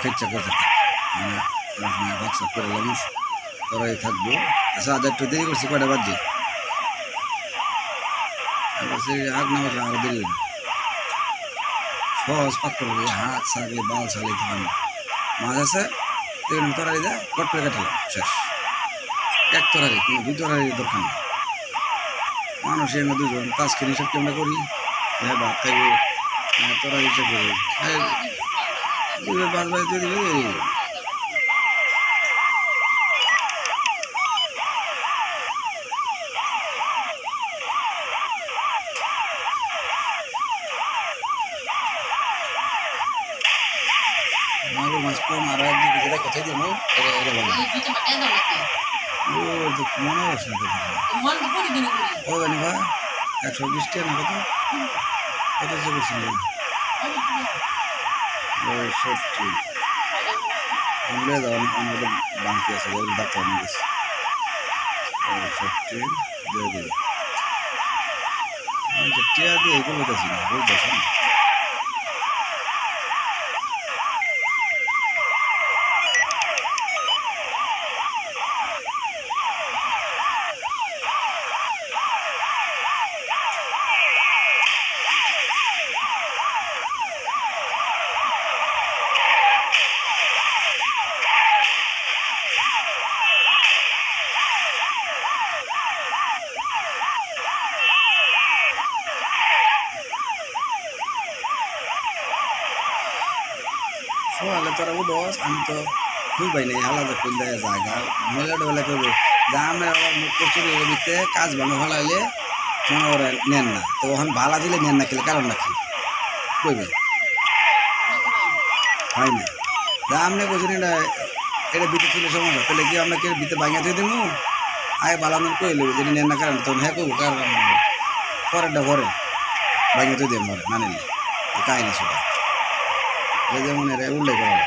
খেচ্ছা কথা বাচ্চা করে মানুষ করাই থাকবো। আচ্ছা আজ একটু দেরি করছি, কয়টা বাজছে? সে হাত না বাজলে আরো দেরি হবে। সহজ পাক করবো, হাত ছাড়লে বাল ছাড়লে তো পারবো। মাছ আছে দেখুন, তরারি দেয় কট করে কাটালাম, শেষ। এক তরারি, কোনো দুই তরারি দরকার নেই। মানুষ এমনি দুজন কাজ কিনে হিসাব আমরা করি, হ্যাঁ ভাত খাইবো, তরারি হিসাব করি, পাঁচ বাজে তৈরি হয়ে মাগুর মাছ কম আরো একদিন যেটা কোথায় দেবো এটা ভালো। ও মনে হচ্ছে না ও জানি ভাই 120 টাকা না কত কত যে করছিল 60 আমরা যাওয়ার আমাদের বাংতি আছে ডাক্তার নিয়ে গেছে 60 দিয়ে দেবে টিয়া দিয়ে এগুলো দেখছি না বুঝতেছি না। সোয়ালে তোরা উঠোস, আমি তো খুঁজবাই নাই আলাদা কোন জায়গায় জায়গা মেলা ডোলা করবে যা আমরা আবার মুখ চুরি দিতে কাজ ভালো ফলাইলে মনে ওরা নেন না, তো ওখানে ভালা দিলে নেন না, খেলে কারণ নাকি কইবে হয় না। যা আপনি বলছেন এটা এটা ভিতরে ছিল সমস্যা, তাহলে কি আপনাকে ভিতরে ভাঙা দিয়ে দেবো আগে ভালো আমি কই নেবো যদি নেন না কারণ তখন হ্যাঁ করবো কারণ পরেরটা পরে ভাঙা দিয়ে দেবো মরে না নিলে কাহিনি সেটা যেমন এটা উল্লেখ করা